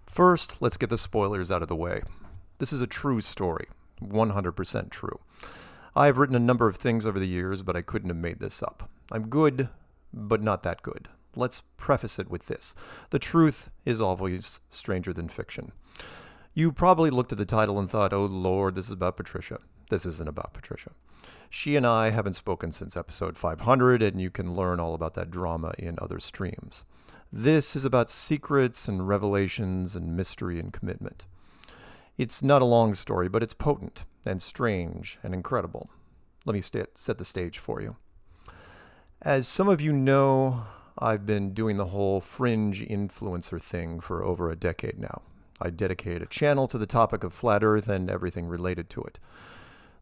First, let's get the spoilers out of the way. This is a true story, 100% true. I have written a number of things over the years, but I couldn't have made this up. I'm good, but not that good. Let's preface it with this. The truth is always stranger than fiction. You probably looked at the title and thought, oh Lord, this is about Patricia. This isn't about Patricia. She and I haven't spoken since episode 500, and you can learn all about that drama in other streams. This is about secrets and revelations and mystery and commitment. It's not a long story, but it's potent and strange and incredible. Let me set the stage for you. As some of you know, I've been doing the whole Fringe influencer thing for over a decade now. I dedicate a channel to the topic of flat Earth and everything related to it.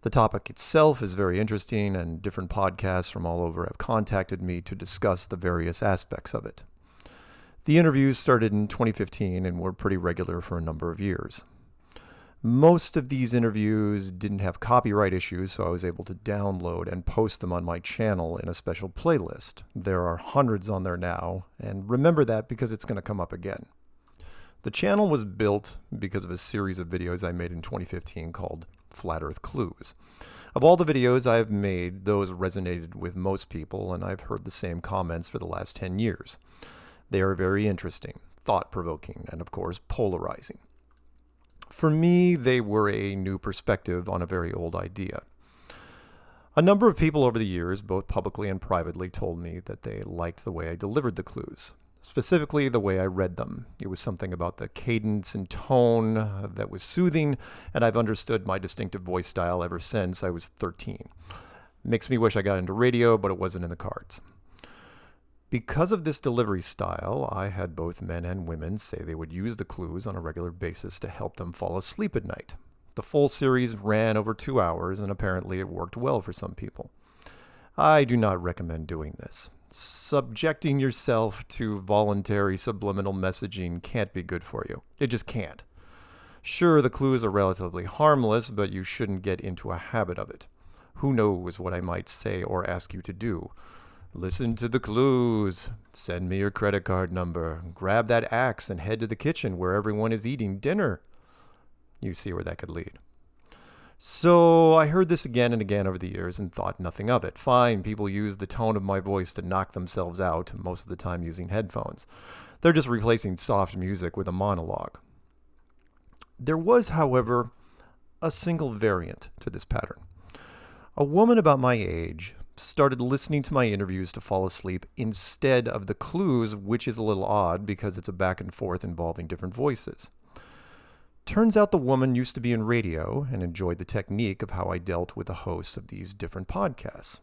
The topic itself is very interesting, and different podcasts from all over have contacted me to discuss the various aspects of it. The interviews started in 2015 and were pretty regular for a number of years. Most of these interviews didn't have copyright issues, so I was able to download and post them on my channel in a special playlist. There are hundreds on there now, and remember that because it's going to come up again. The channel was built because of a series of videos I made in 2015 called Flat Earth Clues. Of all the videos I've made, those resonated with most people, and I've heard the same comments for the last 10 years. They are very interesting, thought-provoking, and of course, polarizing. For me, they were a new perspective on a very old idea. A number of people over the years, both publicly and privately, told me that they liked the way I delivered the clues, specifically the way I read them. It was something about the cadence and tone that was soothing, and I've understood my distinctive voice style ever since I was 13. Makes me wish I got into radio, but it wasn't in the cards. Because of this delivery style, I had both men and women say they would use the clues on a regular basis to help them fall asleep at night. The full series ran over 2 hours, and apparently it worked well for some people. I do not recommend doing this. Subjecting yourself to voluntary subliminal messaging can't be good for you. It just can't. Sure, the clues are relatively harmless, but you shouldn't get into a habit of it. Who knows what I might say or ask you to do? Listen to the clues. Send me your credit card number. Grab that axe and head to the kitchen where everyone is eating dinner. You see where that could lead. So I heard this again and again over the years and thought nothing of it. Fine, people use the tone of my voice to knock themselves out, most of the time using headphones. They're just replacing soft music with a monologue. There was, however, a single variant to this pattern. A woman about my age started listening to my interviews to fall asleep instead of the clues, which is a little odd because it's a back and forth involving different voices. Turns out the woman used to be in radio and enjoyed the technique of how I dealt with the hosts of these different podcasts.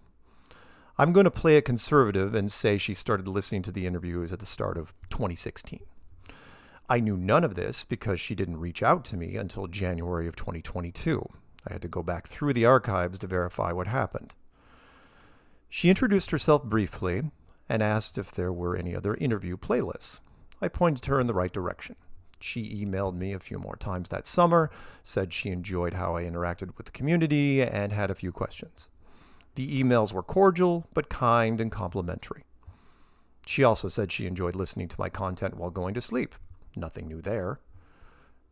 I'm going to play it conservative and say she started listening to the interviews at the start of 2016. I knew none of this because she didn't reach out to me until January of 2022. I had to go back through the archives to verify what happened. She introduced herself briefly and asked if there were any other interview playlists. I pointed her in the right direction. She emailed me a few more times that summer, said she enjoyed how I interacted with the community, and had a few questions. The emails were cordial, but kind and complimentary. She also said she enjoyed listening to my content while going to sleep. Nothing new there.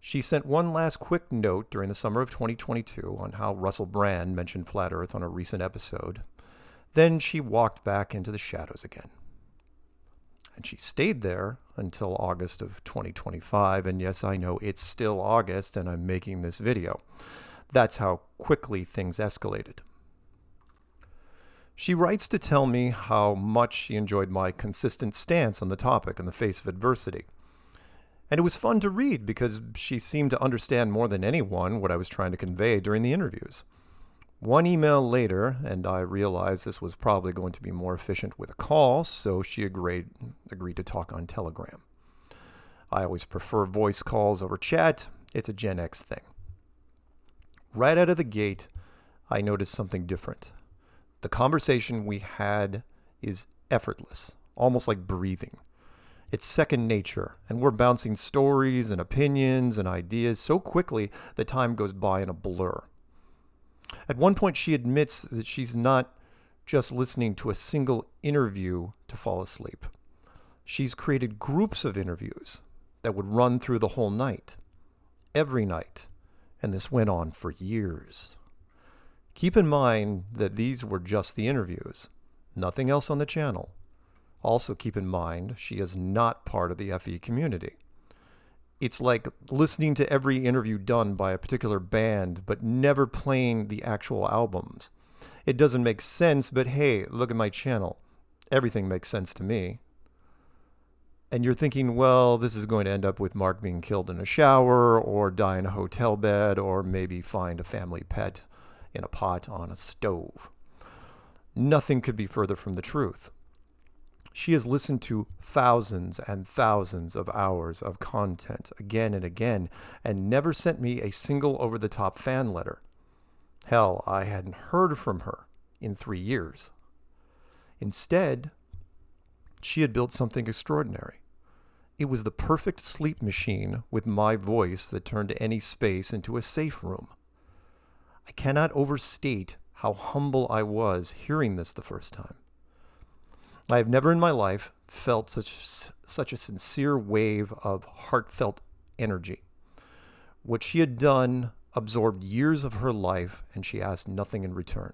She sent one last quick note during the summer of 2022 on how Russell Brand mentioned Flat Earth on a recent episode. Then she walked back into the shadows again. And she stayed there until August of 2025. And yes, I know it's still August and I'm making this video. That's how quickly things escalated. She writes to tell me how much she enjoyed my consistent stance on the topic in the face of adversity. And it was fun to read because she seemed to understand more than anyone what I was trying to convey during the interviews. One email later, and I realized this was probably going to be more efficient with a call, so she agreed to talk on Telegram. I always prefer voice calls over chat. It's a Gen X thing. Right out of the gate, I noticed something different. The conversation we had is effortless, almost like breathing. It's second nature, and we're bouncing stories and opinions and ideas so quickly that time goes by in a blur. At one point, she admits that she's not just listening to a single interview to fall asleep. She's created groups of interviews that would run through the whole night, every night, and this went on for years. Keep in mind that these were just the interviews, nothing else on the channel. Also keep in mind she is not part of the FE community. It's like listening to every interview done by a particular band, but never playing the actual albums. It doesn't make sense, but hey, look at my channel. Everything makes sense to me. And you're thinking, well, this is going to end up with Mark being killed in a shower, or die in a hotel bed, or maybe find a family pet in a pot on a stove. Nothing could be further from the truth. She has listened to thousands and thousands of hours of content again and again, and never sent me a single over-the-top fan letter. Hell, I hadn't heard from her in 3 years. Instead, she had built something extraordinary. It was the perfect sleep machine with my voice that turned any space into a safe room. I cannot overstate how humble I was hearing this the first time. I have never in my life felt such a sincere wave of heartfelt energy. What she had done absorbed years of her life, and she asked nothing in return.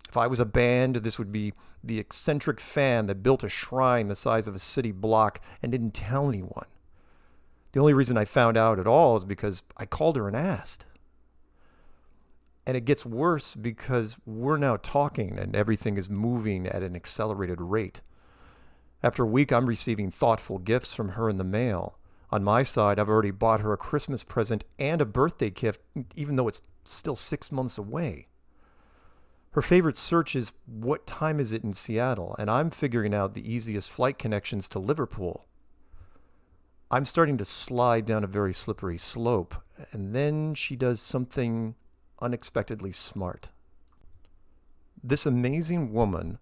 If I was a band, this would be the eccentric fan that built a shrine the size of a city block and didn't tell anyone. The only reason I found out at all is because I called her and asked. And it gets worse because we're now talking and everything is moving at an accelerated rate. After a week, I'm receiving thoughtful gifts from her in the mail. On my side, I've already bought her a Christmas present and a birthday gift, even though it's still 6 months away. Her favorite search is, what time is it in Seattle? And I'm figuring out the easiest flight connections to Liverpool. I'm starting to slide down a very slippery slope, and then she does something unexpectedly smart. This amazing woman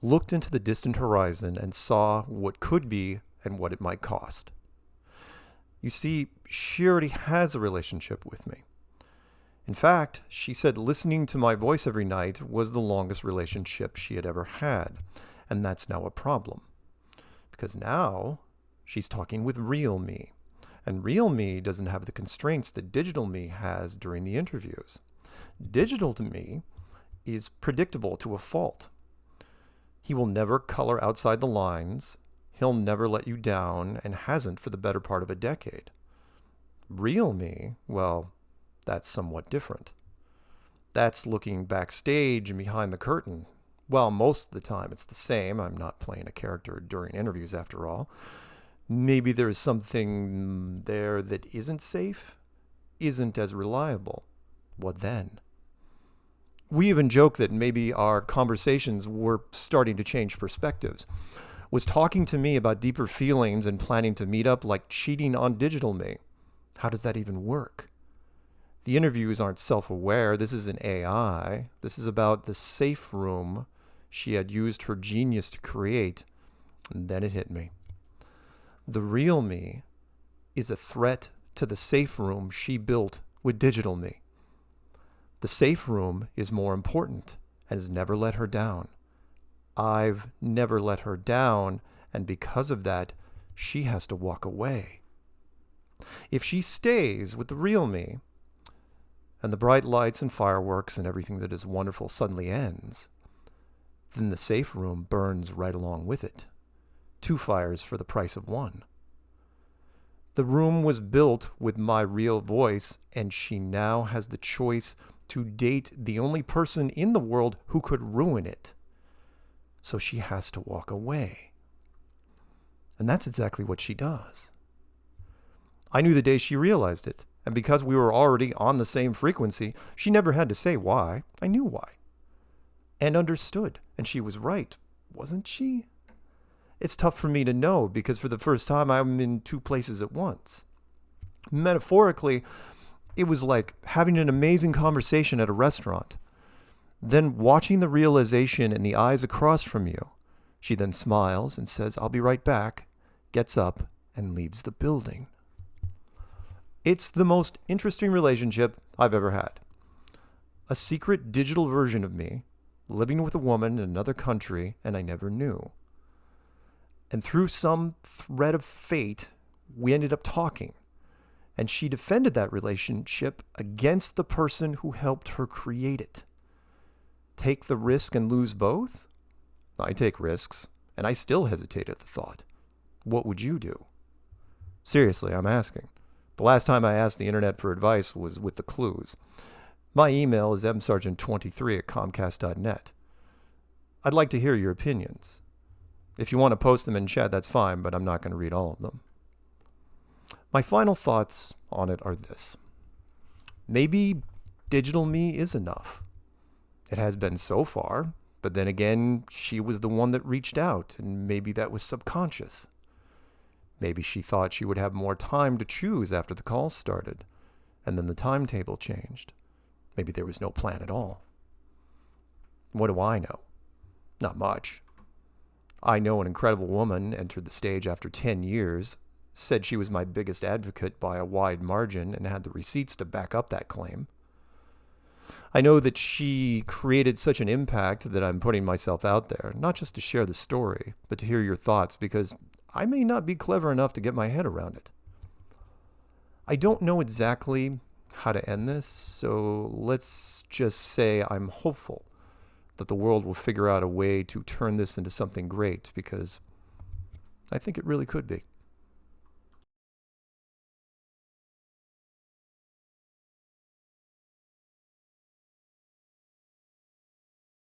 looked into the distant horizon and saw what could be and what it might cost. You see, she already has a relationship with me. In fact, she said listening to my voice every night was the longest relationship she had ever had, and that's now a problem. Because now she's talking with real me. And real me doesn't have the constraints that digital me has during the interviews. Digital to me is predictable to a fault. He will never color outside the lines. He'll never let you down, and hasn't for the better part of a decade. Real me, well, that's somewhat different. That's looking backstage and behind the curtain. Well, most of the time it's the same. I'm not playing a character during interviews after all. Maybe there's something there that isn't safe, isn't as reliable. What then? We even joke that maybe our conversations were starting to change perspectives. Was talking to me about deeper feelings and planning to meet up like cheating on digital me? How does that even work? The interviews aren't self-aware. This is an AI. This is about the safe room she had used her genius to create. And then it hit me. The real me is a threat to the safe room she built with digital me. The safe room is more important and has never let her down. I've never let her down, and because of that, she has to walk away. If she stays with the real me, and the bright lights and fireworks and everything that is wonderful suddenly ends, then the safe room burns right along with it. 2 fires for the price of 1. The room was built with my real voice, and she now has the choice to date the only person in the world who could ruin it. So she has to walk away. And that's exactly what she does. I knew the day she realized it, and because we were already on the same frequency, she never had to say why. I knew why. And understood, and she was right, wasn't she? It's tough for me to know because for the first time I'm in 2 places at once. Metaphorically, it was like having an amazing conversation at a restaurant, then watching the realization in the eyes across from you. She then smiles and says, "I'll be right back," gets up, and leaves the building. It's the most interesting relationship I've ever had. A secret digital version of me, living with a woman in another country, and I never knew. And through some thread of fate, we ended up talking, and she defended that relationship against the person who helped her create it. Take the risk and lose both? I take risks, and I still hesitate at the thought. What would you do? Seriously, I'm asking. The last time I asked the internet for advice was with the clues. My email is msargent23@comcast.net. I'd like to hear your opinions. If you want to post them in chat, that's fine, but I'm not going to read all of them. My final thoughts on it are this. Maybe digital me is enough. It has been so far, but then again, she was the one that reached out, and maybe that was subconscious. Maybe she thought she would have more time to choose after the call started, and then the timetable changed. Maybe there was no plan at all. What do I know? Not much. I know an incredible woman entered the stage after 10 years, said she was my biggest advocate by a wide margin, and had the receipts to back up that claim. I know that she created such an impact that I'm putting myself out there, not just to share the story, but to hear your thoughts, because I may not be clever enough to get my head around it. I don't know exactly how to end this, so let's just say I'm hopeful that the world will figure out a way to turn this into something great, because I think it really could be.